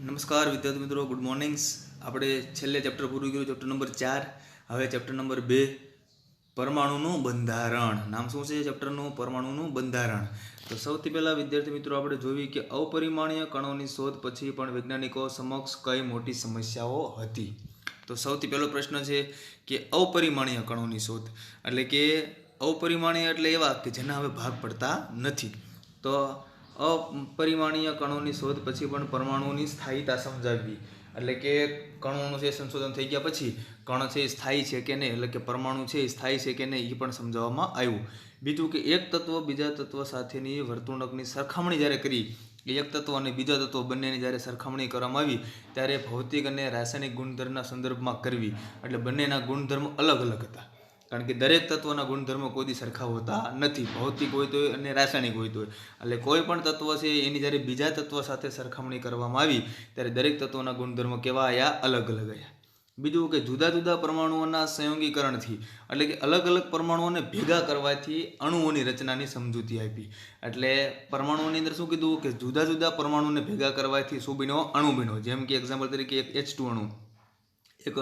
નમસ્કાર વિદ્યાર્થી મિત્રો, ગુડ મોર્નિંગ્સ. આપણે છેલ્લે ચેપ્ટર પૂરું કર્યું, ચેપ્ટર નંબર 4. હવે ચેપ્ટર નંબર 2, પરમાણુનું બંધારણ. નામ શું છે ચેપ્ટરનું? પરમાણુનું બંધારણ. તો સૌથી પહેલાં વિદ્યાર્થી મિત્રો આપણે જોવી કે અપરિમાણીય કણોની શોધ પછી પણ વૈજ્ઞાનિકો સમક્ષ કઈ મોટી સમસ્યાઓ હતી. તો સૌથી પહેલો પ્રશ્ન છે કે અપરિમાણીય કણોની શોધ એટલે કે અપરિમાણીય એટલે એવા કે જેના હવે ભાગ પડતા નથી. તો અપરિમાણીય કણોની શોધ પછી પણ પરમાણુની સ્થાયીતા સમજાવવી એટલે કે કણોનું જે સંશોધન થઈ ગયા પછી કણ છે એ સ્થાયી છે કે નહીં, એટલે કે પરમાણુ છે એ સ્થાયી છે કે નહીં, એ પણ સમજાવવામાં આવ્યું. બીજું કે એક તત્વ બીજા તત્વ સાથેની વર્તણૂકની સરખામણી જ્યારે કરી, એક તત્વ અને બીજા તત્વ બંનેની જ્યારે સરખામણી કરવામાં આવી ત્યારે ભૌતિક અને રાસાયણિક ગુણધર્મના સંદર્ભમાં કરવી. એટલે બંનેના ગુણધર્મ અલગ અલગ હતા, કારણ કે દરેક તત્વના ગુણધર્મો કોઈ સરખા હોતા નથી. ભૌતિક હોય તો અને રાસાયણિક હોય તો. એટલે કોઈ પણ તત્વ છે એની જ્યારે બીજા તત્વ સાથે સરખામણી કરવામાં આવી ત્યારે દરેક તત્વના ગુણધર્મો કેવા આવ્યા? અલગ અલગ આવ્યા. બીજું કે જુદા જુદા પરમાણુઓના સંયોગીકરણથી એટલે કે અલગ અલગ પરમાણુઓને ભેગા કરવાથી અણુઓની રચનાની સમજૂતી આપી. એટલે પરમાણુઓની અંદર શું કીધું કે જુદા જુદા પરમાણુઓને ભેગા કરવાથી શું બન્યો? અણુ બન્યો. જેમ કે એક્ઝામ્પલ તરીકે એક H2 અણુ, એક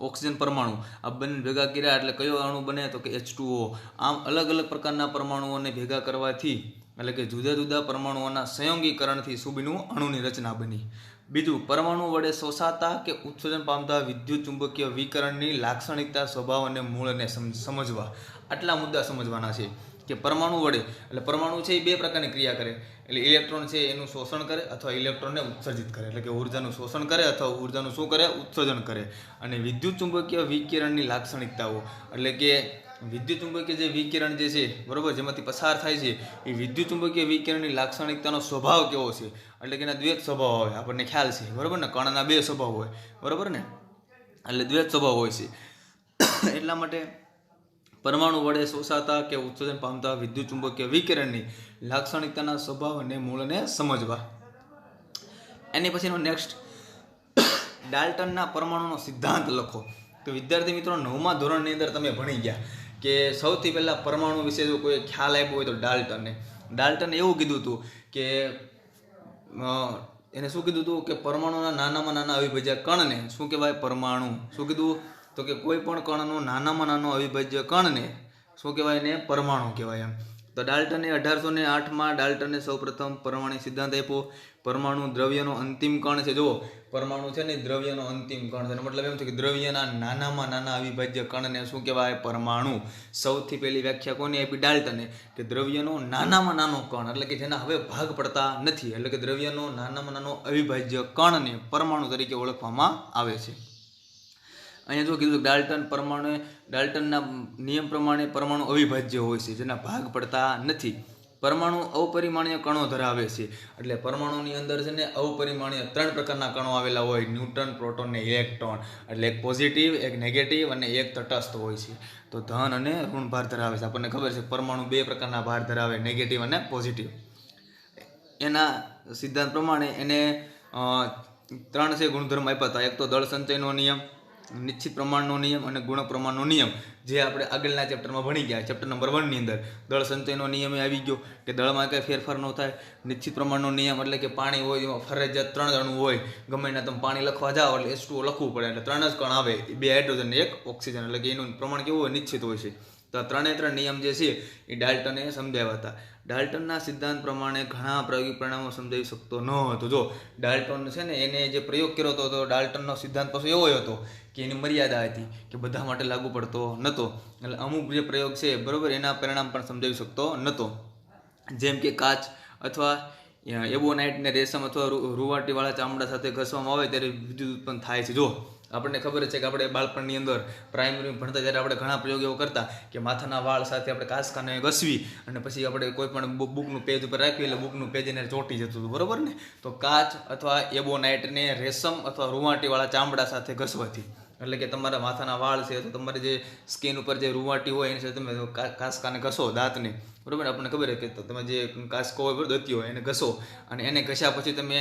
ઓક્સિજન પરમાણુ, આ બંને ભેગા કર્યા એટલે કયો અણુ બને? તો કે H2O. આમ અલગ અલગ પ્રકારના પરમાણુઓને ભેગા કરવાથી એટલે કે જુદા જુદા પરમાણુઓના સંયોગીકરણથી શું બન્યું? અણુની રચના બની. બીજું, પરમાણુ વડે શોષાતા કે ઉત્સર્જન પામતા વિદ્યુત ચુંબકીય વિકરણની લાક્ષણિકતા, સ્વભાવ અને મૂળને સમજવા. આટલા મુદ્દા સમજવાના છે કે પરમાણુ વડે એટલે પરમાણુ છે એ બે પ્રકારની ક્રિયા કરે. એટલે ઇલેક્ટ્રોન છે એનું શોષણ કરે અથવા ઇલેક્ટ્રોનને ઉત્સર્જિત કરે, એટલે કે ઉર્જાનું શોષણ કરે અથવા ઉર્જાનું શું કરે? ઉત્સર્જન કરે. અને વિદ્યુત ચુંબકીય વિકિરણની લાક્ષણિકતાઓ એટલે કે વિદ્યુત ચુંબકીય જે વિકિરણ જે છે બરોબર, જેમાંથી પસાર થાય છે એ વિદ્યુત ચુંબકીય વિકિરણની લાક્ષણિકતાનો સ્વભાવ કેવો છે? એટલે કે એના દ્વૈત સ્વભાવ હોય, આપણને ખ્યાલ છે બરોબર ને. કણના બે સ્વભાવ હોય બરોબર ને, એટલે દ્વૈત સ્વભાવ હોય છે. એટલા માટે પરમાણુ વડે શોષાતા કે ઉત્સર્જન પામતા વિદ્યુત ચુંબકીય વિકિરણની લાક્ષણિકતાના સ્વભાવ અને મૂળને સમજવા. એની પછીનો નેક્સ્ટ, ડાલ્ટનના પરમાણુનો સિદ્ધાંત લખો. તો વિદ્યાર્થી મિત્રો 9મા ધોરણની અંદર તમે ભણી ગયા કે સૌથી પહેલા પરમાણુ વિશે જો કોઈ ખ્યાલ આપ્યો હોય તો ડાલ્ટને એવું કીધું હતું કે એને શું કીધું હતું કે પરમાણુના નાનામાં નાના અવિભાજ્ય કણને શું કહેવાય? પરમાણુ. શું કીધું? તો કે કોઈ પણ કણનો નાનામાં નાનો અવિભાજ્ય કણને શું કહેવાય? એને પરમાણુ કહેવાય એમ. તો ડાલ્ટને 1808માં ડાલ્ટને સૌપ્રથમ પરમાણુ સિદ્ધાંત આપ્યો. પરમાણુ દ્રવ્યનો અંતિમ કણ છે. જો પરમાણુ છે ને દ્રવ્યનો અંતિમ કણ છે, મતલબ એમ છે કે દ્રવ્યના નાનામાં નાના અવિભાજ્ય કણને શું કહેવાય? પરમાણુ. સૌથી પહેલી વ્યાખ્યા કોની આપી? ડાલ્ટને, કે દ્રવ્યનો નાનામાં નાનો કણ એટલે કે જેના હવે ભાગ પડતા નથી, એટલે કે દ્રવ્યનો નાનામાં નાનો અવિભાજ્ય કણને પરમાણુ તરીકે ઓળખવામાં આવે છે. અહીંયા જો કીધું ડાલ્ટનના નિયમ પ્રમાણે પરમાણુ અવિભાજ્ય હોય છે, જેના ભાગ પડતા નથી. પરમાણુ અપરિમાણીય કણો ધરાવે છે. એટલે પરમાણુની અંદર છે ને અપરિમાણીય 3 પ્રકારના કણો આવેલા હોય: ન્યુટ્રોન, પ્રોટોન ને ઇલેક્ટ્રોન. એટલે એક પોઝિટિવ, એક નેગેટિવ અને એક તટસ્થ હોય છે. તો ધન અને ઋણ ભાર ધરાવે છે. આપણને ખબર છે પરમાણુ 2 પ્રકારના ભાર ધરાવે, નેગેટિવ અને પોઝિટિવ. એના સિદ્ધાંત પ્રમાણે એને 3 છે ગુણધર્મ આપ્યા હતા. એક તો દળ સંચયનો નિયમ, નિશ્ચિત પ્રમાણનો નિયમ અને ગુણક પ્રમાણનો નિયમ, જે આપણે આગળના ચેપ્ટરમાં ભણી ગયા. ચેપ્ટર નંબર 1ની અંદર દળ સંચયનો નિયમ આવી ગયો કે દળમાં કંઈ ફેરફાર ન થાય. નિશ્ચિત પ્રમાણનો નિયમ એટલે કે પાણી હોય એમાં ફરજિયાત 3 અણુ હોય. ગમે એના તમે પાણી લખવા જાઓ એટલે H2O લખવું પડે, એટલે 3 જ કણ આવે, 2 હાઇડ્રોજન ને 1 ઓક્સિજન, એટલે કે એનું પ્રમાણ કેવું હોય? નિશ્ચિત હોય છે. તો આ 3 નિયમ જે છે એ ડાલ્ટને સમજાવ્યા હતા. ડાલ્ટનના સિદ્ધાંત પ્રમાણે ઘણા પ્રાયોગિક પરિણામો સમજાવી શકતો ન હતો. જો ડાલ્ટન છે ને એને જે પ્રયોગ કર્યો હતો તો ડાલ્ટનનો સિદ્ધાંત પાછો એવો હતો કે એની મર્યાદા હતી કે બધા માટે લાગુ પડતો નહોતો. એટલે અમુક જે પ્રયોગ છે બરાબર એના પરિણામ પણ સમજાવી શકતો નહોતો. જેમ કે કાચ અથવા એબોનાઇટને રેશમ અથવા રૂવાટીવાળા ચામડા સાથે ઘસવામાં આવે ત્યારે વિદ્યુત ઉત્પન્ન થાય છે. જો આપણને ખબર છે કે આપણે બાળપણની અંદર પ્રાઇમરી ભણતા ત્યારે આપણે ઘણા પ્રયોગ એવો કરતા કે માથાના વાળ સાથે આપણે કાચકાને ઘસવી અને પછી આપણે કોઈ પણ બુકનું પેજ ઉપર રાખવી એટલે બુકનું પેજ એને ચોંટી જતું હતું બરાબર ને. તો કાચ અથવા એબોનાઇટને રેશમ અથવા રૂવાટીવાળા ચામડા સાથે ઘસવાથી, એટલે કે તમારા માથાના વાળ છે તો તમારે જે સ્કિન ઉપર જે રૂવાટી હોય એની સાથે તમે કાચકાને ઘસો દાંતને બરાબર. આપણને ખબર છે કે તમે જે કાચકો હોય દત્તી હોય એને ઘસો અને એને ઘસ્યા પછી તમે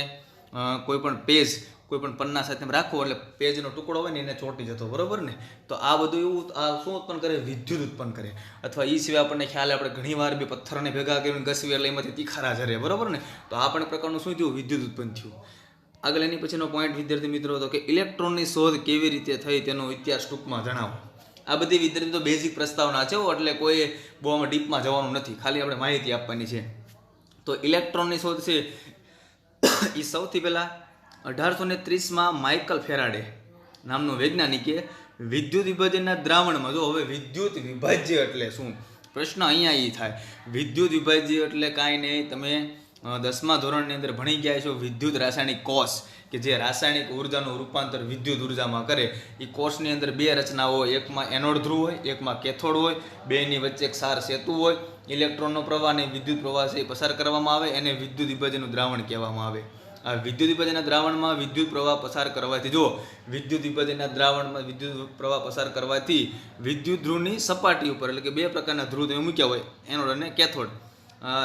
કોઈ પણ પેજ કોઈ પણ પન્ના સાથે રાખો એટલે પેજનો ટુકડો હોય ને એને ચોંટી જતો બરાબર ને. તો આ બધું એવું આ શું ઉત્પન્ન કરે? વિદ્યુત ઉત્પન્ન કરે. અથવા એ સિવાય આપણને ખ્યાલ આપણે ઘણી વાર બે પથ્થરને ભેગા કરીને ઘસવી એટલે એમાંથી તીખારા ઝરે બરાબર ને. તો આ પણ પ્રકારનું શું થયું? વિદ્યુત ઉત્પન્ન થયું. આગળ એની પછીનો પોઈન્ટ વિદ્યાર્થી મિત્રો હતો કે ઇલેક્ટ્રોનની શોધ કેવી રીતે થઈ તેનો ઇતિહાસ ટૂંકમાં જણાવો. આ બધી વિદ્યાર્થી મિત્રો બેઝિક પ્રસ્તાવના છે, એટલે કોઈ બહુ આમાં ડીપમાં જવાનું નથી, ખાલી આપણે માહિતી આપવાની છે. તો ઇલેક્ટ્રોનની શોધ છે એ સૌથી પહેલાં 1830માં માઇકલ ફેરાડે નામનો વૈજ્ઞાનિકે વિદ્યુત વિભાજનના દ્રાવણમાં, જો હવે વિદ્યુત વિભાજ્ય એટલે શું પ્રશ્ન અહીંયા એ થાય. વિદ્યુત વિભાજ્ય એટલે કાંઈ નહીં, તમે 10મા ધોરણની અંદર ભણી ગયા છો વિદ્યુત રાસાયણિક કોષ, કે જે રાસાયણિક ઉર્જાનું રૂપાંતર વિદ્યુત ઉર્જામાં કરે. એ કોષની અંદર બે રચનાઓ હોય, એકમાં એનોડ ધ્રુવ હોય, એકમાં કેથોડ હોય, બેની વચ્ચે એક સાર સેતુ હોય. ઇલેક્ટ્રોનનો પ્રવાહ અને વિદ્યુત પ્રવાહ છે પસાર કરવામાં આવે, એને વિદ્યુત વિભાજનનું દ્રાવણ કહેવામાં આવે. આ વિદ્યુત વિભાજનના દ્રાવણમાં વિદ્યુત પ્રવાહ પસાર કરવાથી, જો વિદ્યુત વિભાજનના દ્રાવણમાં વિદ્યુત પ્રવાહ પસાર કરવાથી વિદ્યુત ધ્રુવની સપાટી ઉપર, એટલે કે બે પ્રકારના ધ્રુવ તમે મૂક્યા હોય, એનોડ અને કેથોડ,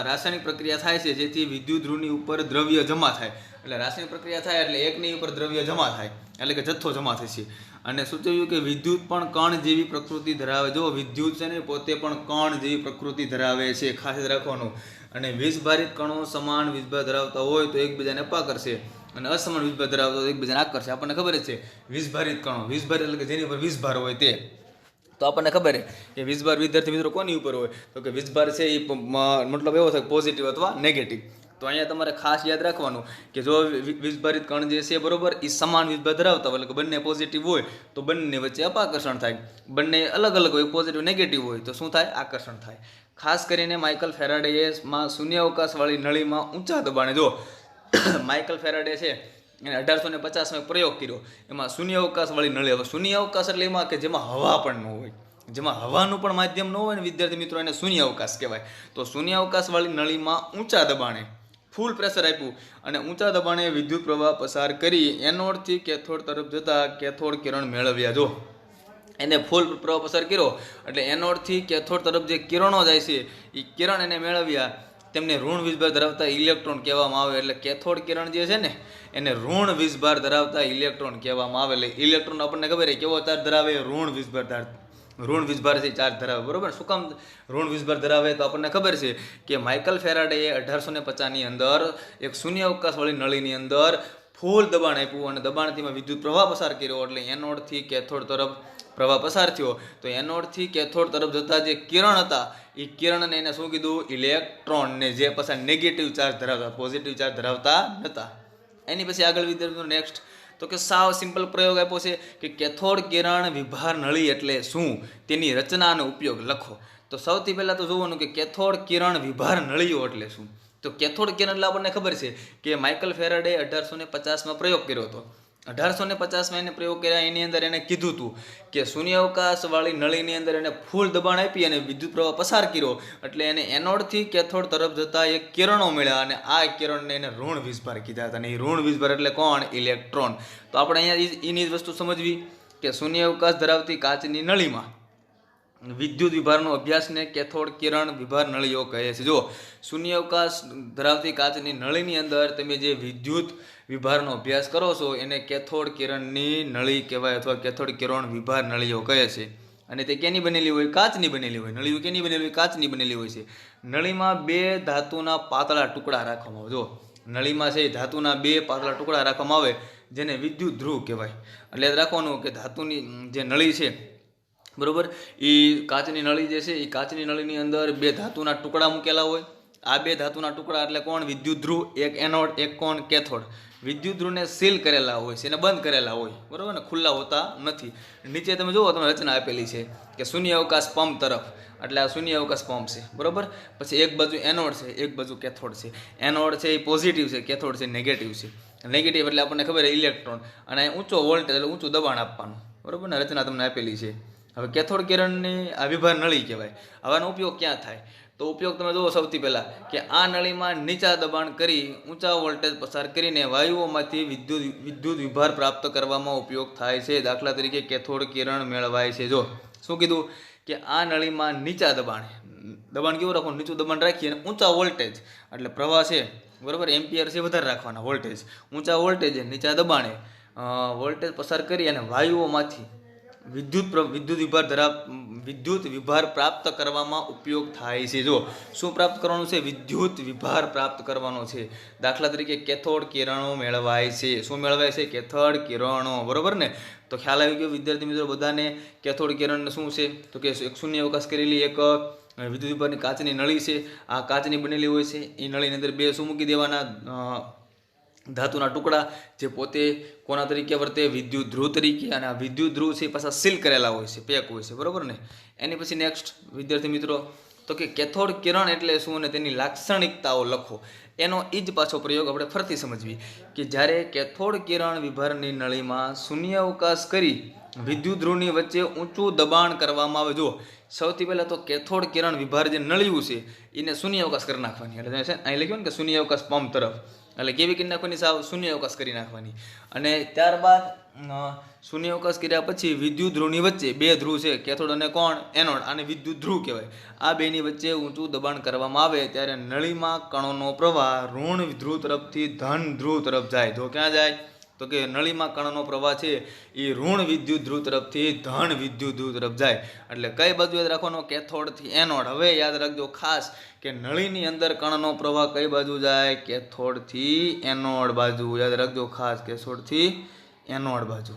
રાસાયણિક પ્રક્રિયા થાય છે જેથી વિદ્યુત ધ્રુવની ઉપર દ્રવ્ય જમા થાય. એટલે રાસાયણિક પ્રક્રિયા થાય એટલે એકની ઉપર દ્રવ્ય જમા થાય, એટલે કે જથ્થો જમા થશે. અને સૂચવ્યું કે વિદ્યુત પણ કણ જેવી પ્રકૃતિ ધરાવે. જો વિદ્યુત છે ને પોતે પણ કણ જેવી પ્રકૃતિ ધરાવે છે, ખાસ રાખવાનું. અને વીજભારિત કણો સમાન વીજભાર ધરાવતા હોય તો એકબીજાને અપાકર્ષે, અને અસમાન વીજભાર ધરાવતા હોય તો એકબીજાને આકર્ષે. આપણને ખબર જ છે વીજભારિત કણો, વીજભાર એટલે કે જેની ઉપર વીજભાર હોય તે. તો આપણને ખબર છે કે વીજભાર વિદ્યાર્થી મિત્રો કોની ઉપર હોય, તો કે વીજભાર છે એ મતલબ એવો થાય પોઝિટિવ અથવા નેગેટિવ. તો અહીંયા તમારે ખાસ યાદ રાખવાનું કે જો વીજભારિત કણ જે છે બરોબર એ સમાન વીજભાર ધરાવતા હોય, એટલે કે બંને પોઝિટિવ હોય તો બંને વચ્ચે અપાકર્ષણ થાય. બંને અલગ અલગ હોય, પોઝિટિવ નેગેટિવ હોય તો શું થાય, આકર્ષણ થાય. ખાસ કરીને માઇકલ ફેરાડેમાં શૂન્યાવકાશવાળી નળીમાં ઊંચા દબાણે, જો માઇકલ ફેરાડે છે એને 1850માં પ્રયોગ કર્યો, એમાં શૂન્યાવકાશવાળી નળી. હવે શૂન્યાવકાશ એટલે એમાં કે જેમાં હવા પણ ન હોય, જેમાં હવાનું પણ માધ્યમ ન હોય ને વિદ્યાર્થી મિત્રો, એને શૂન્યાવકાશ કહેવાય. તો શૂન્યાવકાશવાળી નળીમાં ઊંચા દબાણે ફૂલ પ્રેશર આપ્યું અને ઊંચા દબાણે વિદ્યુત પ્રવાહ પસાર કરી એનોડથી કેથોડ તરફ જતા કેથોડ કિરણ મેળવ્યા. જો એને ફૂલ પ્રવાહ પસાર કર્યો એટલે એનોડથી કેથોડ તરફ જે કિરણો જાય છે એ કિરણ એને મેળવ્યા. તેમને ઋણ વીજભાર ધરાવતા ઇલેક્ટ્રોન કહેવામાં આવે. એટલે કેથોડ કિરણ જે છે ને એને ઋણ વીજભાર ધરાવતા ઇલેક્ટ્રોન કહેવામાં આવે. એટલે ઇલેક્ટ્રોન આપણને ખબર છે કેવો ચાર્જ ધરાવે, ઋણ વીજભાર છે ચાર્જ ધરાવે, બરોબર. શું કામ ઋણ વીજભાર ધરાવે, તો આપણને ખબર છે કે માઇકલ ફેરાડેએ 1850ની અંદર એક શૂન્યાવકાશવાળી નળીની અંદર ફૂલ દબાણ આપ્યું અને દબાણથી વિદ્યુત પ્રવાહ પસાર કર્યો. એટલે એનોડથી કેથોડ તરફ પ્રવાહ પસાર થયો. તો એનોડથી કેથોડ તરફ જતા જે કિરણ હતા એ કિરણને એને શું કીધું, ઇલેક્ટ્રોનને, જે પાછા નેગેટિવ ચાર્જ ધરાવતા, પોઝિટિવ ચાર્જ ધરાવતા નહોતા. એની પછી આગળ વિદ્યાર્થીઓ નેક્સ્ટ તો કે સાવ સિમ્પલ પ્રયોગ આપ્યો છે કે કેથોડ કિરણ વિભાર નળી એટલે શું, તેની રચના અને ઉપયોગ લખો. તો સૌથી પહેલાં તો જોવાનું કે કેથોડ કિરણ વિભાર નળીઓ એટલે શું. તો કેથોડ કિરણ એટલે આપણને ખબર છે કે માઇકલ ફેરાડે 1850માં પ્રયોગ કર્યો હતો. 1850માં એને પ્રયોગ કર્યા, એની અંદર એને કીધું હતું કે શૂન્યાવકાશવાળી નળીની અંદર એને ફૂલ દબાણ આપી અને વિદ્યુત પ્રવાહ પસાર કર્યો. એટલે એને એનોડથી કેથોડ તરફ જતા એક કિરણો મળ્યા અને આ કિરણને એને ઋણ વીજભાર કીધા હતા. અને એ ઋણ વીજભાર એટલે કોણ, ઇલેક્ટ્રોન. તો આપણે અહીંયા એની જ વસ્તુ સમજવી કે શૂન્યાવકાશ ધરાવતી કાચની નળીમાં વિદ્યુત વિભારનો અભ્યાસને કેથોડ કિરણ વિભાર નળીઓ કહે છે. જો શૂન્યાવકાશ ધરાવતી કાચની નળીની અંદર તમે જે વિદ્યુત વિભારનો અભ્યાસ કરો છો એને કેથોડ કિરણની નળી કહેવાય અથવા કેથોડ કિરણ વિભાર નળીઓ કહે છે. અને તે કેની બનેલી હોય, કાચની બનેલી હોય. નળીઓ કેની બનેલી હોય, કાચની બનેલી હોય છે. નળીમાં બે ધાતુના પાતળા ટુકડા રાખવામાં આવે. જો નળીમાં છે ધાતુના બે પાતળા ટુકડા રાખવામાં આવે જેને વિદ્યુત ધ્રુવ કહેવાય. એટલે યાદ રાખવાનું કે ધાતુની જે નળી છે બરોબર, એ કાચની નળી જે છે એ કાચની નળીની અંદર બે ધાતુના ટુકડા મૂકેલા હોય. આ બે ધાતુના ટુકડા એટલે કોણ, વિદ્યુત ધ્રુવ, એક એનોડ એક કોણ કેથોડ. વિદ્યુત ધ્રુવને સીલ કરેલા હોય છે, એને બંધ કરેલા હોય, બરોબર ને, ખુલ્લા હોતા નથી. નીચે તમે જુઓ તમે રચના આપેલી છે કે શૂન્યાવકાશ પંપ તરફ, એટલે આ શૂન્યાવકાશ પંપ છે, બરોબર. પછી એક બાજુ એનોડ છે, એક બાજુ કેથોડ છે. એનોડ છે એ પોઝિટિવ છે, કેથોડ છે નેગેટિવ છે. નેગેટિવ એટલે આપણને ખબર છે ઇલેક્ટ્રોન, અને ઊંચો વોલ્ટેજ એટલે ઊંચું દબાણ આપવાનું, બરોબર ને. રચના તમને આપેલી છે. હવે કેથોડ કિરણની આ વિભાર નળી કહેવાય. આવાનો ઉપયોગ ક્યાં થાય, તો ઉપયોગ તમે જુઓ સૌથી પહેલાં કે આ નળીમાં નીચા દબાણ કરી ઊંચા વોલ્ટેજ પસાર કરીને વાયુઓમાંથી વિદ્યુત વિભાર પ્રાપ્ત કરવામાં ઉપયોગ થાય છે. દાખલા તરીકે કેથોડ કિરણ મેળવાય છે. જો શું કીધું કે આ નળીમાં નીચા દબાણ કેવું રાખવાનું, નીચું દબાણ રાખીએ અને ઊંચા વોલ્ટેજ એટલે પ્રવાહ છે બરાબર, એમ્પિયર છે વધારે રાખવાના, વોલ્ટેજ ઊંચા વોલ્ટેજ નીચા દબાણે વોલ્ટેજ પસાર કરી અને વાયુઓમાંથી વિદ્યુત વિદ્યુત વિભાર પ્રાપ્ત કરવામાં ઉપયોગ થાય છે. જો શું પ્રાપ્ત કરવાનું છે? વિદ્યુત વિભાર પ્રાપ્ત કરવાનો છે. દાખલા તરીકે કેથોડ કિરણો મેળવાય છે. શું મેળવાય છે? કેથોડ કિરણો. બરોબર ને? તો ખ્યાલ આવી ગયો વિદ્યાર્થી મિત્રો બધાને? કેથોડ કિરણ શું છે? તો કે એક શૂન્ય અવકાશ કરેલી એક વિદ્યુત વિભારની કાચની નળી છે. આ કાચની બનેલી હોય છે. એ નળીની અંદર બે શું મૂકી દેવાના? ધાતુના ટુકડા, જે પોતે કોના તરીકે વર્તે? વિદ્યુત ધ્રુવ તરીકે. અને આ વિદ્યુત ધ્રુવ છે પાછા સીલ કરેલા હોય છે, પેક હોય છે. બરોબર ને? એની પછી નેક્સ્ટ વિદ્યાર્થી મિત્રો તો કે કેથોડ કિરણ એટલે શું અને તેની લાક્ષણિકતાઓ લખો. એનો એ જ પાછો પ્રયોગ આપણે ફરતી સમજવી કે જ્યારે કેથોડ કિરણ વિભારની નળીમાં શૂન્ય અવકાશ કરી વિદ્યુત ધ્રુવની વચ્ચે ઊંચું દબાણ કરવામાં આવે. જો સૌથી પહેલાં તો કેથોડ કિરણ વિભાર જે નળિયું છે એને શૂન્ય અવકાશ કરી નાખવાની. એટલે છે અહીં લખ્યું ને કે શૂન્ય અવકાશ પંપ તરફ, એટલે કેવી કરી નાખવાની? સાવ શૂન્ય અવકાશ કરી નાખવાની. અને ત્યારબાદ શૂન્ય અવકાશ કર્યા પછી વિદ્યુત ધ્રુવની વચ્ચે બે ધ્રુવ છે, કેથોડ અને કોણ? એનોડ. આને વિદ્યુત ધ્રુવ કહેવાય. આ બેની વચ્ચે ઊંચું દબાણ કરવામાં આવે ત્યારે નળીમાં કણોનો પ્રવાહ ઋણ ધ્રુવ તરફથી ધન ધ્રુવ તરફ જાય. તો ક્યાં જાય? તો કે નળીમાં કણનો પ્રવાહ છે એ ઋણ વિદ્યુત ધ્રુવ તરફથી ધન વિદ્યુત ધ્રુવ તરફ જાય. એટલે કઈ બાજુ યાદ રાખવાનો? કેથોડથી એનોડ. હવે યાદ રાખજો ખાસ કે નળીની અંદર કણનો પ્રવાહ કઈ બાજુ જાય? કેથોડથી એનોડ બાજુ. યાદ રાખજો ખાસ, કેથોડથી એનોડ બાજુ.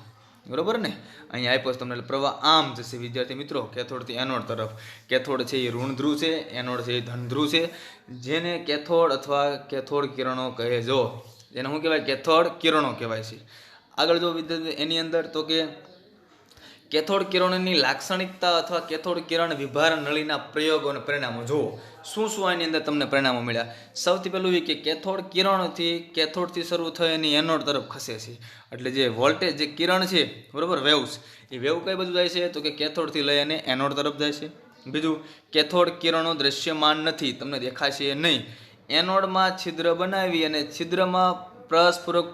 બરોબર ને? અહીંયા આપ્યો તમને પ્રવાહ આમ જશે વિદ્યાર્થી મિત્રો, કેથોડથી એનોડ તરફ. કેથોડ છે એ ઋણ ધ્રુવ છે, એનોડ છે એ ધન ધ્રુવ છે. જેને કેથોડ અથવા કેથોડ કિરણો કહે. જો જેને શું કહેવાય? કેથોડ કિરણો કહેવાય છે. આગળ જો વિદ્યાર્થી એની અંદર તો કે કેથોડ કિરણોની લાક્ષણિકતા અથવા કેથોડ કિરણ વિભાર નળીના પ્રયોગો અને પરિણામો જુઓ. શું શું આની અંદર તમને પરિણામો મળ્યા? સૌથી પહેલું એ કે કેથોડ કિરણોથી કેથોડથી શરૂ થઈ અને એનોડ તરફ ખસે છે. એટલે જે વોલ્ટેજ, જે કિરણ છે, બરોબર, વેવ્સ, એ વેવ કઈ બાજુ જાય છે? તો કે કેથોડથી લઈ અને એનોડ તરફ જાય છે. બીજું, કેથોડ કિરણો દ્રશ્યમાન નથી, તમને દેખાશે નહીં. એનોડમાં છિદ્ર બનાવી અને છિદ્રમાં પરસ્પૂરક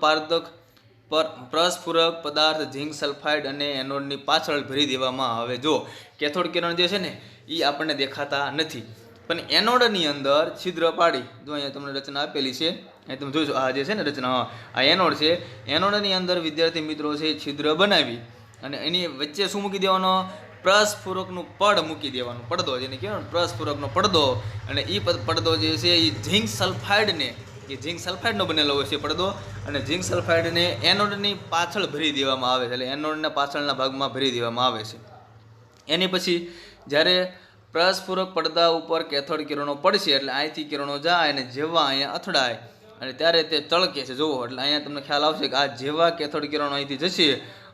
પદાર્થ ઝિંક સલ્ફાઇડ અને એનોડની પાછળ ભરી દેવામાં આવે. જો કેથોડ કિરણ જે છે ને એ આપણને દેખાતા નથી, પણ એનોડની અંદર છિદ્ર પાડી, જો અહીંયા તમને રચના આપેલી છે, અહીં તમે જોઈશો, આ જે છે ને રચના, આ એનોડ છે. એનોડની અંદર વિદ્યાર્થી મિત્રો છે છિદ્ર બનાવી અને એની વચ્ચે શું મૂકી દેવાનો? પરસ્પૂરકનું પડ મૂકી દેવાનું. પડદો જેને કહેવાય ને, પરસ્પૂરકનો પડદો. અને એ પડદો જે છે એ ઝિંક સલ્ફાઇડને, એ ઝિંક સલ્ફાઇડનો બનેલો હોય છે પડદો, અને ઝિંક સલ્ફાઇડને એનોડની પાછળ ભરી દેવામાં આવે છે. એટલે એનોડના પાછળના ભાગમાં ભરી દેવામાં આવે છે. એની પછી જ્યારે પરસ્પૂરક પડદા ઉપર કેથોડ કિરણો પડશે એટલે અહીંથી કિરણો જાય અને જેવા અહીંયા અથડાય અને ત્યારે તે ચળકે છે. જુઓ, એટલે અહીંયા તમને ખ્યાલ આવશે કે આ જેવા કેથોડ કિરણો અહીંથી જશે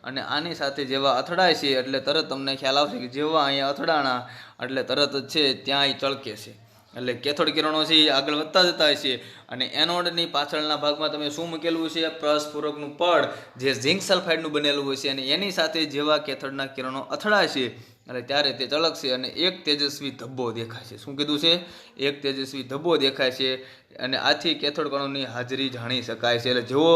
અને આની સાથે જેવા અથડાય છે એટલે તરત તમને ખ્યાલ આવશે કે જેવા અહીંયા અથડાણા એટલે તરત જ છે ત્યાં એ ચળકે છે. એટલે કેથોડ કિરણો છે એ આગળ વધતા જતા હોય છે અને એનોડની પાછળના ભાગમાં તમે શું મૂકેલું છે? પરસ્પૂરકનું પડ જે ઝિંક સલ્ફાઇડનું બનેલું હોય છે અને એની સાથે જેવા કેથોડના કિરણો અથડાય છે એટલે ત્યારે તે ચળકશે અને એક તેજસ્વી ધબ્બો દેખાય છે. શું કીધું છે? એક તેજસ્વી ધબ્બો દેખાય છે. અને આથી કેથોડ કણોની હાજરી જાણી શકાય છે. એટલે જેવો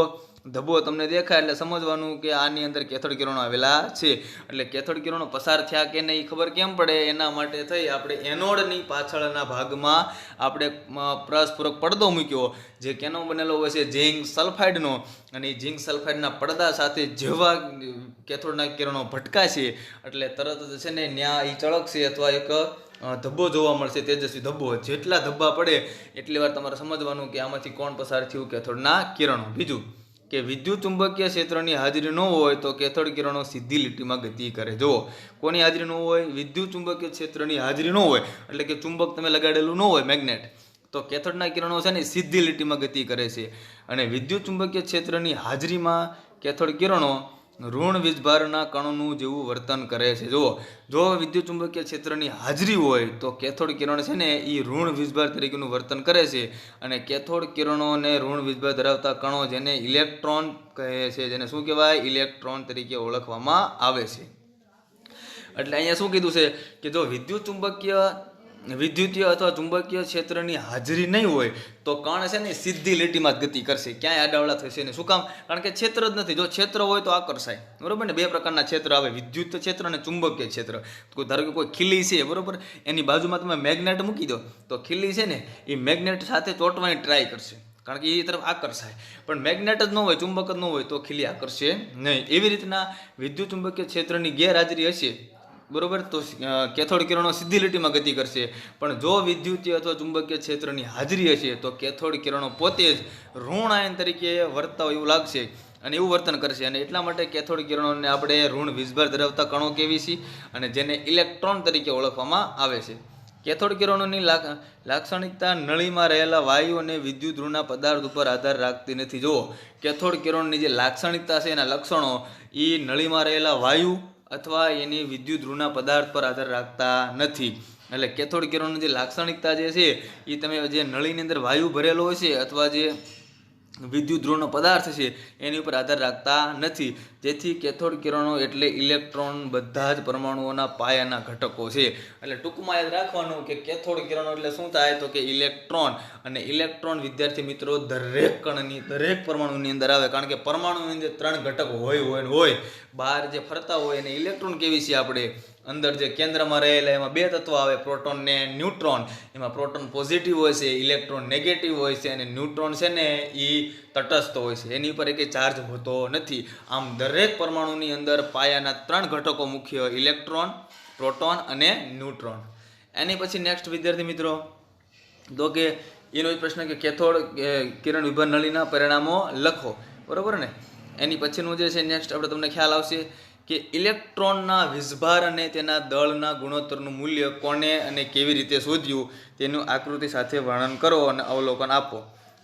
ધબ્બો તમને દેખાય એટલે સમજવાનું કે આની અંદર કેથોડ કિરણો આવેલા છે. એટલે કેથોડ કિરણો પસાર થયા કે નહીં ખબર કેમ પડે? એના માટે થઈ આપણે એનોડની પાછળના ભાગમાં આપણે પરસ્પૂરક પડદો મૂક્યો જે કેનો બનેલો હોય છે? ઝિંક સલ્ફાઇડનો. અને એ ઝિંક સલ્ફાઇડના પડદા સાથે જેવા કેથોડના કિરણો ભટકાશે એટલે તરત જ છે ને ન્યા એ ચળકશે અથવા એક ધબ્બો જોવા મળશે, તેજસ્વી ધબ્બો. જેટલા ધબ્બા પડે એટલી વાર તમારે સમજવાનું કે આમાંથી કોણ પસાર થયું? કેથોડના કિરણો. બીજું કે વિદ્યુત ચુંબકીય ક્ષેત્રની હાજરી ન હોય તો કેથોડ કિરણો સીધી લીટીમાં ગતિ કરે. જુઓ, કોની હાજરી ન હોય? વિદ્યુત ચુંબકીય ક્ષેત્રની હાજરી ન હોય, એટલે કે ચુંબક તમે લગાડેલું ન હોય, મેગ્નેટ, તો કેથોડના કિરણો છે ને સીધી લીટીમાં ગતિ કરે છે. અને વિદ્યુત ચુંબકીય ક્ષેત્રની હાજરીમાં કેથોડ કિરણો ઋણ વીજભારના કણોનું જેવું વર્તન કરે છે. જુઓ, જો વિદ્યુત ચુંબકીય ક્ષેત્રની હાજરી હોય તો કેથોડ કિરણ છે ને એ ઋણ વીજભાર તરીકેનું વર્તન કરે છે. અને કેથોડ કિરણોને ઋણ વીજભાર ધરાવતા કણો જેને ઇલેક્ટ્રોન કહે છે, જેને શું કહેવાય? ઇલેક્ટ્રોન તરીકે ઓળખવામાં આવે છે. એટલે અહીંયા શું કીધું છે કે જો વિદ્યુતીય અથવા ચુંબકીય ક્ષેત્રની હાજરી નહીં હોય તો કણ છે ને સીધી લીટીમાં જ ગતિ કરશે, ક્યાંય આડાવડા થશે નહીં. શું કામ? કારણ કે ક્ષેત્ર જ નથી. જો ક્ષેત્ર હોય તો આકર્ષાય, બરોબર ને? બે પ્રકારના ક્ષેત્ર આવે, વિદ્યુત ક્ષેત્ર અને ચુંબકીય ક્ષેત્ર. ધારો કે કોઈ ખીલી છે, બરોબર, એની બાજુમાં તમે મેગ્નેટ મૂકી દો તો ખીલી છે ને એ મેગ્નેટ સાથે ચોંટવાની ટ્રાય કરશે કારણ કે એ તરફ આકર્ષાય. પણ મેગ્નેટ જ ન હોય, ચુંબક જ ન હોય તો ખીલી આકર્ષે નહીં. એવી રીતના વિદ્યુત ચુંબકીય ક્ષેત્રની ગેરહાજરી હશે બરોબર. તો કેથોડ કિરણો સીધી લીટીમાં ગતિ કરશે, પણ જો વિદ્યુતીય અથવા ચુંબકીય ક્ષેત્રની હાજરી હશે તો કેથોડ કિરણો પોતે જ ઋણ આયન તરીકે વર્તાવ એવું લાગશે અને એવું વર્તન કરશે. અને એટલા માટે કેથોડ કિરણોને આપણે ઋણ વીજભાર ધરાવતા કણો કહેવી છીએ અને જેને ઇલેક્ટ્રોન તરીકે ઓળખવામાં આવે છે. કેથોડ કિરણોની લાક્ષણિકતા નળીમાં રહેલા વાયુ અને વિદ્યુત ઋણના પદાર્થ ઉપર આધાર રાખતી નથી. જુઓ, કેથોડ કિરણોની જે લાક્ષણિકતા છે એના લક્ષણો એ નળીમાં રહેલા વાયુ અથવા એની વિદ્યુત ઋણના પદાર્થ પર આધાર રાખતા નથી. એટલે કેથોડ કિરણોની જે લાક્ષણિકતા જે છે એ તમે જે નળીની અંદર વાયુ ભરેલો હોય છે અથવા જે વિદ્યુત ધ્રુવનો પદાર્થ છે એની ઉપર આધાર રાખતા નથી. જેથી કેથોડ કિરણો એટલે ઇલેક્ટ્રોન બધા જ પરમાણુઓના પાયાના ઘટકો છે. એટલે ટૂંકમાં યાદ રાખવાનું કે કેથોડ કિરણો એટલે શું થાય તો કે ઇલેક્ટ્રોન. અને ઇલેક્ટ્રોન વિદ્યાર્થી મિત્રો દરેક કણની દરેક પરમાણુની અંદર આવે, કારણ કે પરમાણુની અંદર 3 ઘટકો હોય. બહાર જે ફરતા હોય એને ઇલેક્ટ્રોન કેવી છે આપણે, અંદર જે કેન્દ્રમાં રહેલા એમાં 2 તત્વો આવે, પ્રોટોન ને ન્યુટ્રોન. એમાં પ્રોટોન પોઝિટિવ હોય છે, ઇલેક્ટ્રોન નેગેટિવ હોય છે, અને ન્યુટ્રોન છે ને એ તટસ્થ હોય છે, એની ઉપર એક ચાર્જ હોતો નથી. આમ દરેક પરમાણુની અંદર પાયાના 3 ઘટકો મુખ્ય, ઇલેક્ટ્રોન, પ્રોટોન અને ન્યુટ્રોન. એની પછી નેક્સ્ટ વિદ્યાર્થી મિત્રો તો કે એનો પ્રશ્ન કે કેથોડ કિરણ વિભાર નળીના પરિણામો લખો, બરોબર ને. એની પછીનું જે છે નેક્સ્ટ આપણે તમને ખ્યાલ આવશે કે ઇલેક્ટ્રોનના વીજભાર અને તેના દળના ગુણોત્તરનું મૂલ્ય કોને અને કેવી રીતે શોધ્યું તેનું આકૃતિ સાથે વર્ણન કરો અને અવલોકન આપો.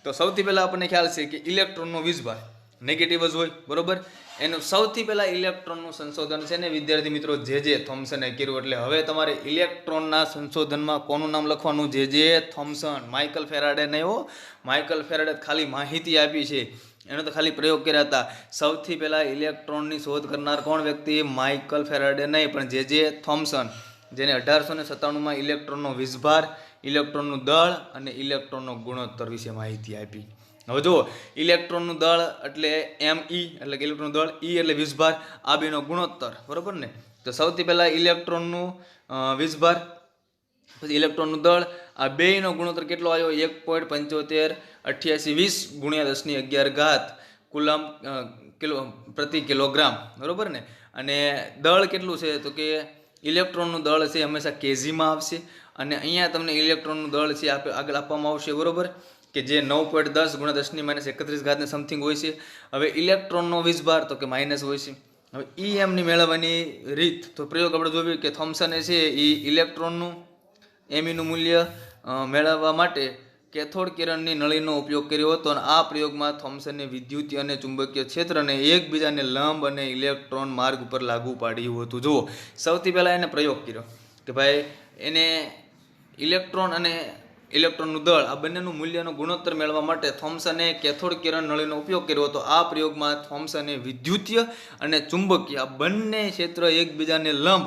તો સૌથી પહેલાં આપણને ખ્યાલ છે કે ઇલેક્ટ્રોનનો વીજભાર નેગેટિવ જ હોય, બરોબર. એનું સૌથી પહેલાં ઇલેક્ટ્રોનનું સંશોધન છે ને વિદ્યાર્થી મિત્રો જે થોમ્સને કર્યું. એટલે હવે તમારે ઇલેક્ટ્રોનના સંશોધનમાં કોનું નામ લખવાનું, જે થોમ્સન. માઇકલ ફેરાડે નહીં હો, માઇકલ ફેરાડે ખાલી માહિતી આપી છે, એનો તો ખાલી પ્રયોગ કર્યા હતા. સૌથી પહેલાં ઇલેક્ટ્રોનની શોધ કરનાર કોણ વ્યક્તિ, માઇકલ ફેરાડે નહીં પણ જે થોમ્સન, જેને 1897માં ઇલેક્ટ્રોનનો વીજભાર, ઇલેક્ટ્રોનનું દળ અને ઇલેક્ટ્રોનનો ગુણોત્તર વિશે માહિતી આપી. હવે જુઓ, ઇલેક્ટ્રોનનું દળ એટલે ME એટલે કે ઇલેક્ટ્રોનનું દળ, E એટલે વીજભાર, આ બેનો ગુણોત્તર, બરોબર ને. તો સૌથી પહેલાં ઇલેક્ટ્રોનનું વીજભાર પછી ઇલેક્ટ્રોનનું દળ, આ બેયનો ગુણોત્તર કેટલો આવ્યો, 1.758820 × 1011 કુલમ પ્રતિ કિલોગ્રામ, બરોબર ને. અને દળ કેટલું છે તો કે ઇલેક્ટ્રોનનું દળ છે હંમેશા કેજીમાં આવશે, અને અહીંયા તમને ઇલેક્ટ્રોનનું દળ છે આગળ આપવામાં આવશે, બરોબર, કે જે 9.10 × 10⁻31 સમથિંગ હોય છે. હવે ઇલેક્ટ્રોનનો વીજભાર તો કે માઇનસ હોય છે. હવે EMની મેળવવાની રીત તો પ્રયોગ આપણે જોયું કે થોમ્સને છે એ ઇલેક્ટ્રોનનું MEનું મૂલ્ય મેળવવા માટે કેથોડ કિરણની નળીનો ઉપયોગ કર્યો હતો. અને આ પ્રયોગમાં થોમ્સને વિદ્યુતીય અને ચુંબકીય ક્ષેત્રને એકબીજાને લંબ અને ઇલેક્ટ્રોન માર્ગ ઉપર લાગુ પાડ્યું હતું. જુઓ, સૌથી પહેલાં એને પ્રયોગ કર્યો કે ભાઈ એને ઇલેક્ટ્રોન અને ઇલેક્ટ્રોનનું દળ આ બંનેનું મૂલ્યનો ગુણોત્તર મેળવવા માટે થોમ્સને કેથોડ કિરણ નળીનો ઉપયોગ કર્યો હતો. આ પ્રયોગમાં થોમ્સને વિદ્યુતીય અને ચુંબકીય આ બંને ક્ષેત્ર એકબીજાને લંબ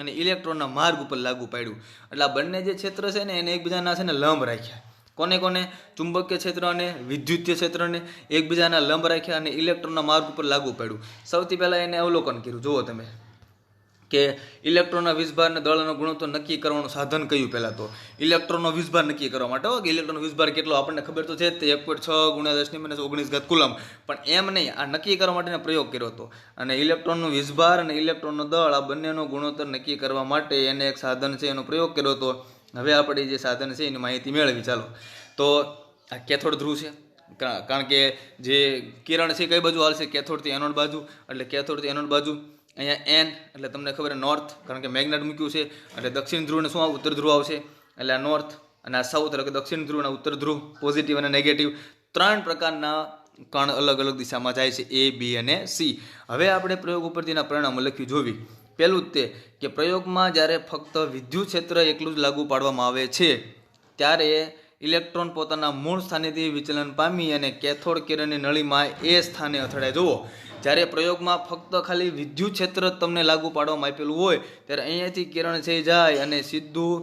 અને ઇલેક્ટ્રોનના માર્ગ ઉપર લાગુ પાડ્યું. એટલે આ બંને જે ક્ષેત્ર છે ને એને એકબીજાના છે ને લંબ રાખ્યા. કોને ચુંબકીય ક્ષેત્ર અને વિદ્યુતીય ક્ષેત્રને એકબીજાના લંબ રાખ્યા અને ઇલેક્ટ્રોનના માર્ગ ઉપર લાગુ પાડ્યું. સૌથી પહેલાં એને અવલોકન કર્યું. જુઓ તમે કે ઇલેક્ટ્રોનના વીજભાર અને દળનો ગુણોત્તર નક્કી કરવાનું સાધન કયું. પહેલાં તો ઇલેક્ટ્રોનનો વીજભાર નક્કી કરવા માટે કે ઇલેક્ટ્રોનનો વીજભાર કેટલો આપણને ખબર તો છે જ, 1.6 × 10⁻19 કુલમ. પણ એમ નહીં, આ નક્કી કરવા માટેનો પ્રયોગ કર્યો હતો. અને ઇલેક્ટ્રોનનું વીજભાર અને ઇલેક્ટ્રોનનો દળ આ બંનેનો ગુણોત્તર નક્કી કરવા માટે એને એક સાધન છે એનો પ્રયોગ કર્યો હતો. હવે આપણે જે સાધન છે એની માહિતી મેળવી. ચાલો, તો આ કેથોડ ધ્રુવ છે, કારણ કે જે કિરણ છે કઈ બાજુ હાલશે, કેથોડથી એનોડ બાજુ. એટલે કેથોડથી એનોડ બાજુ અહીંયા N એટલે તમને ખબર નોર્થ, કારણ કે મેગ્નેટ મૂક્યું છે. એટલે દક્ષિણ ધ્રુવને શું ઉત્તર ધ્રુવ આવશે, એટલે આ નોર્થ. અને આ સાઉથ એટલે કે દક્ષિણ ધ્રુવ અને ઉત્તર ધ્રુવ, પોઝિટિવ અને નેગેટિવ. 3 પ્રકારના કણ અલગ અલગ દિશામાં જાય છે, A, B અને C. હવે આપણે પ્રયોગ ઉપરથીના પરિણામો લખી જોવી. પહેલું જ તે કે પ્રયોગમાં જ્યારે ફક્ત વિદ્યુત ક્ષેત્ર એકલું જ લાગુ પાડવામાં આવે છે ત્યારે ઇલેક્ટ્રોન પોતાના મૂળ સ્થાનેથી વિચલન પામી અને કેથોડ કિરણની નળીમાં એ સ્થાને અથડાય. જુઓ, જ્યારે પ્રયોગમાં ફક્ત ખાલી વિદ્યુત ક્ષેત્ર તમને લાગુ પાડવામાં આપેલું હોય ત્યારે અહીંયાથી કિરણ છે જાય અને સીધું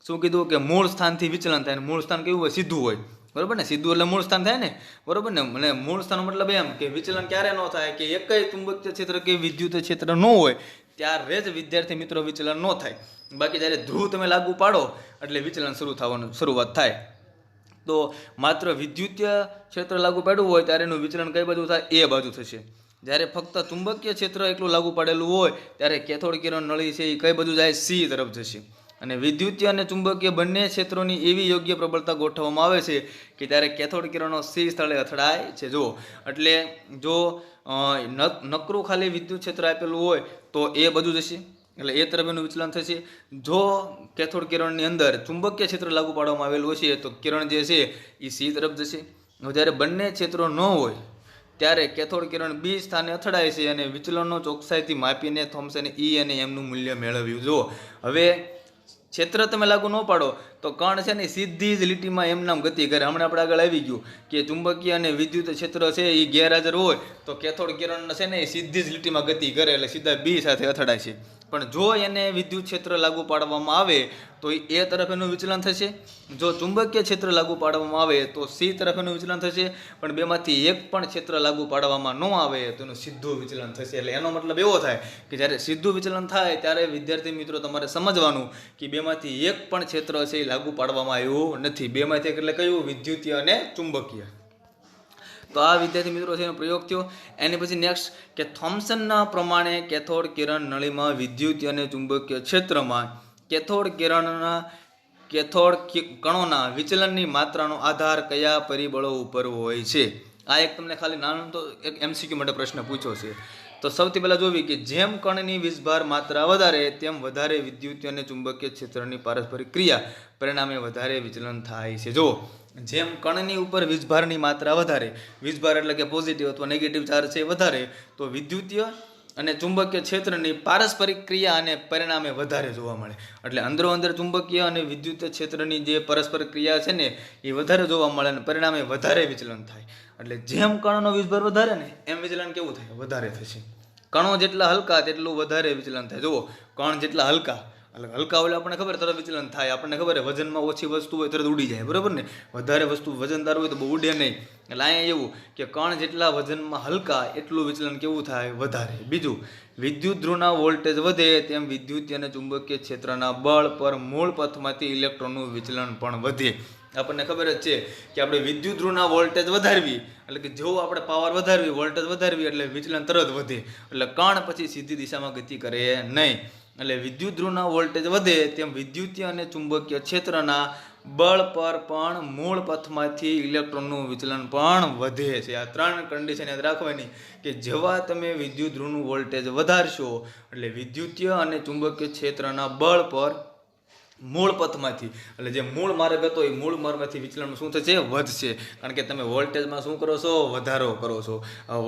શું કીધું કે મૂળ સ્થાનથી વિચલન થાય. મૂળ સ્થાન કેવું હોય, સીધું હોય, બરોબર ને. સીધું એટલે મૂળ સ્થાન થાય ને, બરોબર ને. અને મૂળ સ્થાન મતલબ એમ કે વિચલન ક્યારે ન થાય કે એકય ચુંબકીય ક્ષેત્ર કે વિદ્યુત ક્ષેત્ર ન હોય ત્યારે જ વિદ્યાર્થી મિત્રો વિચલન ન થાય. બાકી જ્યારે ધ્રુવ તમે લાગુ પાડો એટલે વિચલન શરૂઆત થાય. તો માત્ર વિદ્યુતીય ક્ષેત્ર લાગુ પાડવું હોય ત્યારે એનું વિચલન કઈ બાજુ થાય, એ બાજુ થશે. જ્યારે ફક્ત ચુંબકીય ક્ષેત્ર એકલું લાગુ પાડેલું હોય ત્યારે કેથોડ કિરણ નળી છે એ કઈ બાજુ જાય? સી તરફ જશે. અને વિદ્યુતીય અને ચુંબકીય બંને ક્ષેત્રોની એવી યોગ્ય પ્રબળતા ગોઠવવામાં આવે છે કે ત્યારે કેથોડ કિરણો સી સ્થળે અથડાય છે. જુઓ, એટલે જો નકરું ખાલી વિદ્યુત ક્ષેત્ર આપેલું હોય તો એ બધું જશે, એટલે એ તરફ એનું વિચલન થશે. જો કેથોડ કિરણની અંદર ચુંબકીય ક્ષેત્ર લાગુ પાડવામાં આવેલું હશે તો કિરણ જે છે એ સી તરફ જશે. જ્યારે બંને ક્ષેત્રો ન હોય ત્યારે કેથોડ કિરણ બી સ્થાને અથડાય છે અને વિચલનનો ચોકસાઈથી માપીને થોમ્સને ઈ અને એમનું મૂલ્ય મેળવ્યું. જુઓ, હવે ક્ષેત્ર તમે લાગુ ન પાડો તો કણ છે ને સીધી જ લીટીમાં એમ નામ ગતિ કરે. હમણાં આપણે આગળ આવી ગયું કે ચુંબકીય અને વિદ્યુત ક્ષેત્ર છે એ ગેરહાજર હોય તો કેથોડ કિરણ છે ને એ સીધી જ લીટીમાં ગતિ કરે, એટલે સીધા બી સાથે અથડાય છે. પણ જો એને વિદ્યુત ક્ષેત્ર લાગુ પાડવામાં આવે તો એ તરફ એનું વિચલન થશે. જો ચુંબકીય ક્ષેત્ર લાગુ પાડવામાં આવે તો સી તરફ એનું વિચલન થશે. પણ બેમાંથી એક પણ ક્ષેત્ર લાગુ પાડવામાં ન આવે તો એનું સીધું વિચલન થશે. એટલે એનો મતલબ એવો થાય કે જ્યારે સીધું વિચલન થાય ત્યારે વિદ્યાર્થી મિત્રો તમારે સમજવાનું કે બેમાંથી એક પણ ક્ષેત્ર છે એ લાગુ પાડવામાં આવ્યું નથી. બેમાંથી એક એટલે કયું? વિદ્યુતીય અને ચુંબકીય. તો આ વિદ્યાર્થી મિત્રો છે એનો પ્રયોગ થયો. એની પછી નેક્સ્ટ કે થોમ્સનના પ્રમાણે કેથોડ કિરણ નળીમાં વિદ્યુતીય અને ચુંબકીય ક્ષેત્રમાં કેથોડ કણોના વિચલનની માત્રાનો આધાર કયા પરિબળો ઉપર હોય છે? આ એક તમને ખાલી નાનો તો એક MCQ માટે પ્રશ્ન પૂછ્યો છે. તો સૌથી પહેલા જોવી કે જેમ કણની વીજભાર માત્રા વધારે તેમ વધારે વિદ્યુતીય અને ચુંબકીય ક્ષેત્રની પારસ્પરિક ક્રિયા પરિણામે વધારે વિચલન થાય છે. જો જેમ કણની ઉપર વીજભારની માત્રા વધારે, વીજભાર એટલે કે પોઝિટિવ અથવા નેગેટિવ ચાર્જ છે વધારે, તો વિદ્યુતીય અને ચુંબકીય ક્ષેત્રની પારસ્પરિક ક્રિયા અને પરિણામે વધારે જોવા મળે. એટલે અંદરો અંદર ચુંબકીય અને વિદ્યુત ક્ષેત્રની જે પરસ્પર ક્રિયા છે ને એ વધારે જોવા મળે અને પરિણામે વધારે વિચલન થાય. એટલે જેમ કણનો વીજભાર વધારે ને એમ વિચલન કેવું થાય? વધારે થશે. કણો જેટલા હલકા તેટલું વધારે વિચલન થાય. જુઓ, કણ જેટલા હલકા એટલે હલકા હોય આપણને ખબર તરત વિચલન થાય. આપણને ખબર વજનમાં ઓછી વસ્તુ હોય તરત ઉડી જાય, બરાબર ને? વધારે વસ્તુ વજનદાર હોય તો બહુ ઉડે નહીં. એટલે અહીંયા એવું કે કણ જેટલા વજનમાં હલકા એટલું વિચલન કેવું થાય? વધારે. બીજું, વિદ્યુત ધ્રુવના વોલ્ટેજ વધે તેમ વિદ્યુતીય અને ચુંબકીય ક્ષેત્રના બળ પર મૂળ પથમાંથી ઇલેક્ટ્રોનનું વિચલન પણ વધે. આપણને ખબર જ છે કે આપણે વિદ્યુત ધ્રુવના વોલ્ટેજ વધારવી એટલે કે જો આપણે પાવર વધારવી, વોલ્ટેજ વધારવી એટલે વિચલન તરત વધે. એટલે કણ પછી સીધી દિશામાં ગતિ કરે નહીં. એટલે વિદ્યુત ધ્રુવના વોલ્ટેજ વધે તેમ વિદ્યુતીય અને ચુંબકીય ક્ષેત્રના બળ પર પણ મૂળ પથમાંથી ઇલેક્ટ્રોનનું વિચલન પણ વધે છે. આ ત્રણ કન્ડિશન યાદ રાખવાની કે જેવા તમે વિદ્યુત ધ્રુવનું વોલ્ટેજ વધારશો એટલે વિદ્યુતીય અને ચુંબકીય ક્ષેત્રના બળ પર મૂળ પથમાંથી એટલે જે મૂળ માર્ગ હતો એ મૂળ માર્ગમાંથી વિચલન શું થશે? વધશે. કારણ કે તમે વોલ્ટેજમાં શું કરો છો? વધારો કરો છો.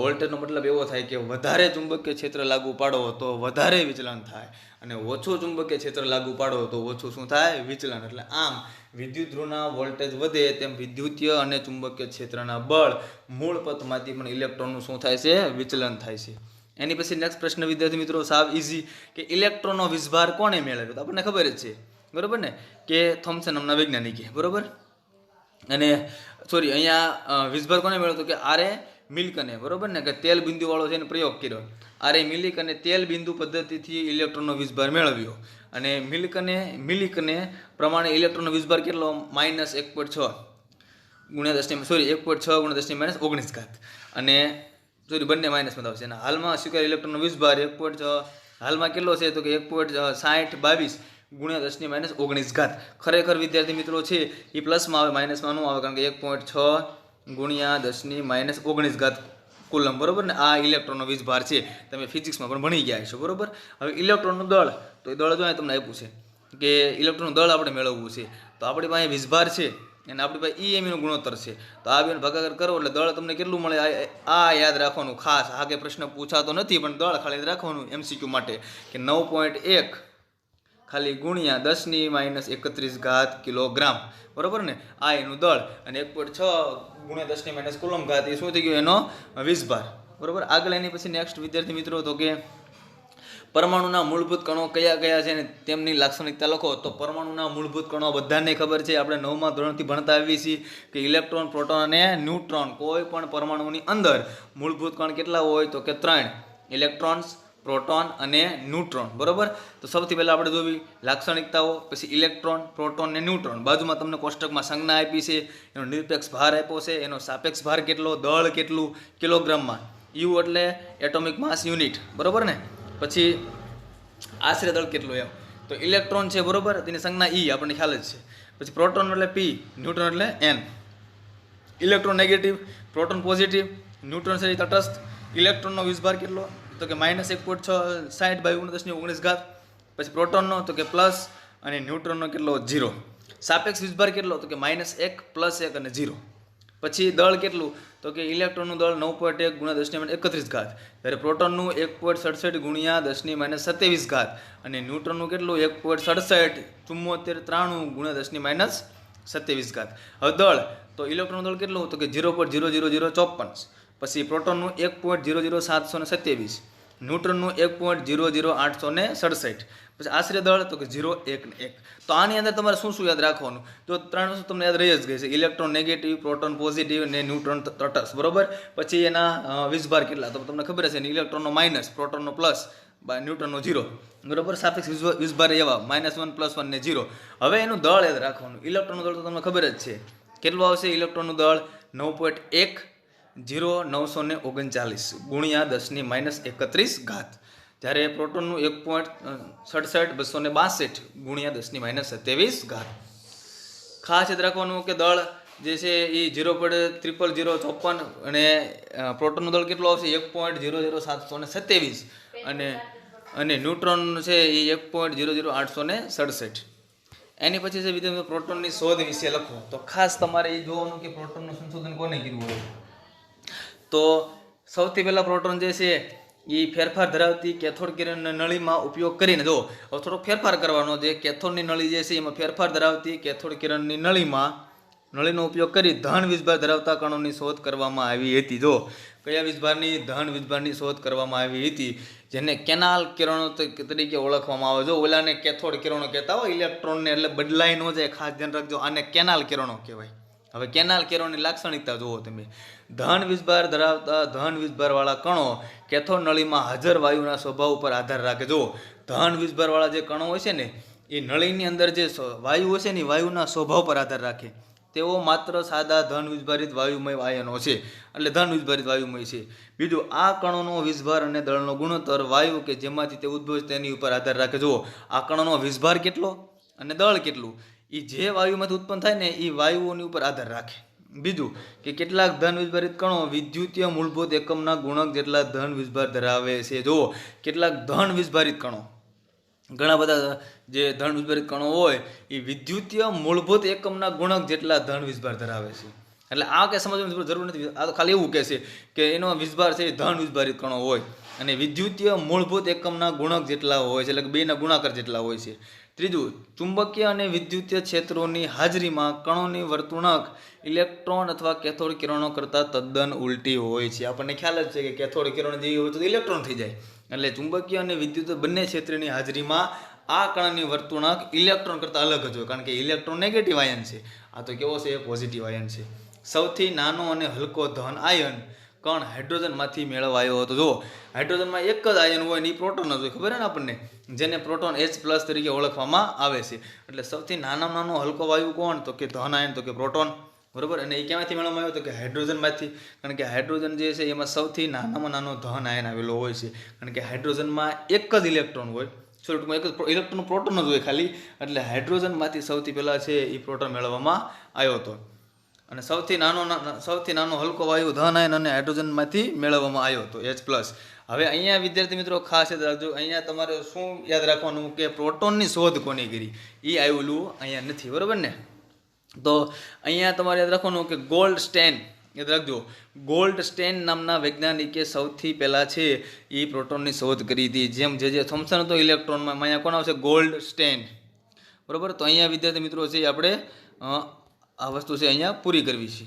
વોલ્ટેજનો મતલબ એવો થાય કે વધારે ચુંબકીય ક્ષેત્ર લાગુ પાડો તો વધારે વિચલન થાય અને ઓછું ચુંબકીય ક્ષેત્ર લાગુ પાડો તો ઓછું શું થાય? વિચલન. એટલે આમ વિદ્યુત ધ્રુવના વોલ્ટેજ વધે તેમ વિદ્યુતીય અને ચુંબકીય ક્ષેત્રના બળ મૂળ પથમાંથી પણ ઇલેક્ટ્રોનનું શું થાય છે? વિચલન થાય છે. એની પછી નેક્સ્ટ પ્રશ્ન વિદ્યાર્થી મિત્રો સાવ ઇઝી કે ઇલેક્ટ્રોનનો વીજભાર કોણે મેળવ્યો? તો આપણને ખબર જ છે, બરોબર ને, કે થોમ્સન નામના વૈજ્ઞાનિકે, બરોબર. અને સોરી અહીંયા વીજભાર કોને મેળવ્યો? તો કે આરે મિલ્કને, બરોબર ને, કે તેલ બિંદુ વાળો છે એને પ્રયોગ કર્યો. આરે મિલિક અને તેલ બિંદુ પદ્ધતિથી ઇલેક્ટ્રોનનો વીજભાર મેળવ્યો. અને મિલિકને પ્રમાણે ઇલેક્ટ્રોનનો વીજભાર કેટલો? -1.6 ગુણ્યા 10 સોરી 1.6 ગુણ્યા 10 - 19 ઘાત. અને સોરી બંને માઇનસમાં આવશે. અને હાલમાં સ્વીકાર ઇલેક્ટ્રોનનો વીજભાર 1.6 હાલમાં કેટલો છે? તો કે 1.6022 ગુણ્યા 10 - 19 ઘાત. ખરેખર વિદ્યાર્થી મિત્રો છે એ પ્લસમાં આવે, માઇનસમાં ન આવે, કારણ કે 1.6 ગુણ્યા 10 - 19 ઘાત કુલમ, બરોબર ને. આ ઇલેક્ટ્રોનનો વીજભાર છે. તમે ફિઝિક્સમાં પણ ભણી ગયા છો, બરોબર. હવે ઇલેક્ટ્રોનનું દળ, તો એ દળ જો તમને આપ્યું છે કે ઇલેક્ટ્રોનનું દળ આપણે મેળવવું છે. તો આપણી પાસે વીજભાર છે અને આપણી પાસે EMનો ગુણોત્તર છે. તો આ બેનો ભાગાકાર કરો એટલે દળ તમને કેટલું મળે? આ યાદ રાખવાનું ખાસ. આ કે પ્રશ્ન પૂછાતો નથી પણ દળ ખાલી યાદ રાખવાનું MCQ માટે કે 9.1 ખાલી ગુણ્યા 10 - 31 ઘાત કિલોગ્રામ, બરોબર ને. આ એનું દળ અને 1.6 ગુણ્યા 10 - કુલમ ઘાત એ શું થઈ ગયું? એનો વીજભાર, બરોબર. આગળ એની પછી નેક્સ્ટ વિદ્યાર્થી મિત્રો તો કે પરમાણુના મૂળભૂત કણો કયા કયા છે ને તેમની લાક્ષણિકતા લખો. તો પરમાણુના મૂળભૂત કણો બધાને ખબર છે, આપણે 9મા ધોરણથી ભણતા આવીએ છીએ કે ઇલેક્ટ્રોન, પ્રોટોન અને ન્યુટ્રોન. કોઈ પણ પરમાણુની અંદર મૂળભૂત કણ કેટલા હોય? તો કે 3: ઇલેક્ટ્રોન્સ, પ્રોટોન અને ન્યુટ્રોન, બરોબર. તો સૌથી પહેલાં આપણે જોવી લાક્ષણિકતાઓ, પછી ઇલેક્ટ્રોન, પ્રોટોન અને ન્યુટ્રોન. બાજુમાં તમને કોષ્ટકમાં સંજ્ઞા આપી છે, એનો નિરપેક્ષ ભાર આપ્યો છે, એનો સાપેક્ષ ભાર કેટલો, દળ કેટલું કિલોગ્રામમાં, યુ એટલે એટોમિક માસ યુનિટ, બરાબર ને. પછી આશરે દળ કેટલું એમ, તો ઇલેક્ટ્રોન છે, બરાબર, તેની સંજ્ઞા ઈ આપણને ખ્યાલ જ છે. પછી પ્રોટોન એટલે પી, ન્યુટ્રોન એટલે N. Electron negative, proton positive, neutron છે તટસ્થ. ઇલેક્ટ્રોનનો વીજભાર કેટલો, તો કે -1.60 × 10⁻¹৯. પછી પ્રોટોનનો તો કે પ્લસ, અને ન્યુટ્રોનનો કેટલો 0. સાપેક્ષ વીજભાર કેટલો, તો કે -1 +1 અને 0. પછી દળ કેટલું, તો કે ઇલેક્ટ્રોનનું દળ 9.1 × 10⁻31, જ્યારે પ્રોટોનનું 1.67 × 10⁻27, અને ન્યુટ્રોનનું કેટલું 1.67 × 10⁻27. હવે દળ, તો ઇલેક્ટ્રોનનું દળ કેટલું, તો કે 0.00054. પછી પ્રોટોનનું 1.00727, ન્યુટ્રોનનું 1.00867. પછી આશરે દળ, તો કે 0, 1 ને 1. તો આની અંદર તમારે શું શું યાદ રાખવાનું, તો 3 વસ્તુ તમને યાદ રહી જ ગઈ છે. ઇલેક્ટ્રોન નેગેટિવ, પ્રોટોન પોઝિટિવ અને ન્યુટ્રોન તટસ્થ, બરોબર. પછી એના વીજભાર કેટલા, તો તમને ખબર હશે ને, ઇલેક્ટ્રોનનો માઇનસ, પ્રોટોનનો પ્લસ, ન્યુટ્રોનનો 0, બરોબર. સાપેક્ષ વીજભાર એવા -1 +1 ને 0. હવે એનું દળ યાદ રાખવાનું. ઇલેક્ટ્રોનનું દળ તો તમને ખબર જ છે કેટલું આવશે. ઇલેક્ટ્રોનનું દળ 9.10939 × 10⁻31, જ્યારે પ્રોટોનનું 1.67 262 × 10⁻27. ખાસ યાદ રાખવાનું કે દળ જે છે એ 0.00054, અને પ્રોટોનનું દળ કેટલું આવશે 1.00727, અને ન્યુટ્રોન છે એ 1.00867. એની પછી છે વિદ્યાર્થીઓ પ્રોટોનની શોધ વિશે લખો. તો ખાસ તમારે એ જોવાનું કે પ્રોટોનનું સંશોધન કોને કીધું હોય. તો સૌથી પહેલા પ્રોટોન જે છે એ ફેરફાર ધરાવતી કેથોડ કિરણના નળીમાં ઉપયોગ કરીને, જો હવે થોડોક ફેરફાર કરવાનો, જે કેથોડની નળી જે છે એમાં ફેરફાર ધરાવતી કેથોડ કિરણની નળીનો ઉપયોગ કરી ધન વીજભાર ધરાવતા કણોની શોધ કરવામાં આવી હતી. જો કયા વીજભારની, ધન વીજભારની શોધ કરવામાં આવી હતી, જેને કેનાલ કિરણો તરીકે ઓળખવામાં આવે. જો ઓલાને કેથોડ કિરણો કહેતા હોય, ઇલેક્ટ્રોનને એટલે બદલાઈ ન જાય, ખાસ ધ્યાન રાખજો, આને કેનાલ કિરણો કહેવાય. હવે કેનાલ કિરણોની લાક્ષણિકતા જુઓ તમે. ધન વીજભાર ધરાવતા ધન વીજભારવાળા કણો કેથોડ નળીમાં હાજર વાયુના સ્વભાવ ઉપર આધાર રાખે. જો ધન વીજભારવાળા જે કણો હોય છે ને, એ નળીની અંદર જે વાયુ હોય છે ને, વાયુના સ્વભાવ પર આધાર રાખે. તેઓ માત્ર સાદા ધન વીજભારિત વાયુમય આયનો છે, એટલે ધન વીજભારિત વાયુમય છે. બીજું, આ કણોનો વીજભાર અને દળનો ગુણોત્તર વાયુ કે જેમાંથી તે ઉદ્ભવે તેની ઉપર આધાર રાખે. જુઓ, આ કણોનો વીજભાર કેટલો અને દળ કેટલું, એ જે વાયુમાંથી ઉત્પન્ન થાય ને, એ વાયુઓની ઉપર આધાર રાખે. બીજું કે કેટલાક ધન વીજભારિત કણો વિદ્યુતીય મૂળભૂત એકમના ગુણક જેટલા ધન વીજભાર ધરાવે છે. જુઓ, કેટલાક ધન વીજભારિત કણો, ઘણા બધા જે ધન વીજભારિત કણો હોય એ વિદ્યુતીય મૂળભૂત એકમના ગુણક જેટલા ધન વીજભાર ધરાવે છે. એટલે આ કંઈ સમજવાની જરૂર નથી. આ તો ખાલી એવું કહે છે કે એનો વીજભાર છે એ ધન વીજભારિત કણો હોય, અને વિદ્યુતીય મૂળભૂત એકમના ગુણક જેટલા હોય છે, એટલે કે બેના ગુણાકાર જેટલા હોય છે. ત્રીજું, ચુંબકીય અને વિદ્યુતીય ક્ષેત્રોની હાજરીમાં કણોની વર્તણૂક ઇલેક્ટ્રોન અથવા કેથોડ કિરણો કરતાં તદ્દન ઉલટી હોય છે. આપણને ખ્યાલ જ છે કે કેથોડ કિરણ જેવી હોય તો ઇલેક્ટ્રોન થઈ જાય, એટલે ચુંબકીય અને વિદ્યુત બંને ક્ષેત્રની હાજરીમાં આ કણની વર્તણૂક ઇલેક્ટ્રોન કરતાં અલગ જ હોય, કારણ કે ઇલેક્ટ્રોન નેગેટિવ આયન છે, આ તો કેવો છે, પોઝિટિવ આયન છે. સૌથી નાનો અને હલકો ધન આયન કણ હાઇડ્રોજનમાંથી મેળવાયો હતો. જો હાઇડ્રોજનમાં એક જ આયન હોય ને, એ પ્રોટોન જ હોય, ખબર ને આપણને, જેને પ્રોટોન H+ તરીકે ઓળખવામાં આવે છે. એટલે સૌથી નાનો હલકો વાયુ કોણ, તો કે ધન આયન, તો કે પ્રોટોન, બરોબર. અને એ ક્યાંથી મેળવવામાં આવ્યો, તો કે હાઇડ્રોજનમાંથી, કારણ કે હાઇડ્રોજન જે છે એમાં સૌથી નાનામાં નાનો ધન આયન આવેલો હોય છે, કારણ કે હાઇડ્રોજનમાં એક જ ઇલેક્ટ્રોન હોય, એક જ ઇલેક્ટ્રોન પ્રોટોન જ હોય ખાલી, એટલે હાઇડ્રોજનમાંથી સૌથી પહેલાં છે એ પ્રોટોન મેળવવામાં આવ્યો હતો. અને સૌથી નાનો હલકો વાયુ ધન આયન અને હાઇડ્રોજનમાંથી મેળવવામાં આવ્યો હતો, H+. હવે અહીંયા વિદ્યાર્થી મિત્રો ખાસ યાદ રાખજો, અહીંયા તમારે શું યાદ રાખવાનું કે પ્રોટોનની શોધ કોને કરી, એ આવેલું અહીંયા નથી, બરાબર ને. તો અહીંયા તમારે યાદ રાખવાનું કે ગોલ્ડસ્ટેન, યાદ રાખજો, ગોલ્ડસ્ટેન નામના વૈજ્ઞાનિકે સૌથી પહેલાં છે એ પ્રોટોનની શોધ કરી હતી. જેમ જે થોમ્સન હતો ઇલેક્ટ્રોનમાં, અહીંયા કોણ આવશે, ગોલ્ડસ્ટેન, બરાબર. તો અહીંયા વિદ્યાર્થી મિત્રો છે આપણે આ વસ્તુ છે અહીંયા પૂરી કરવી છે.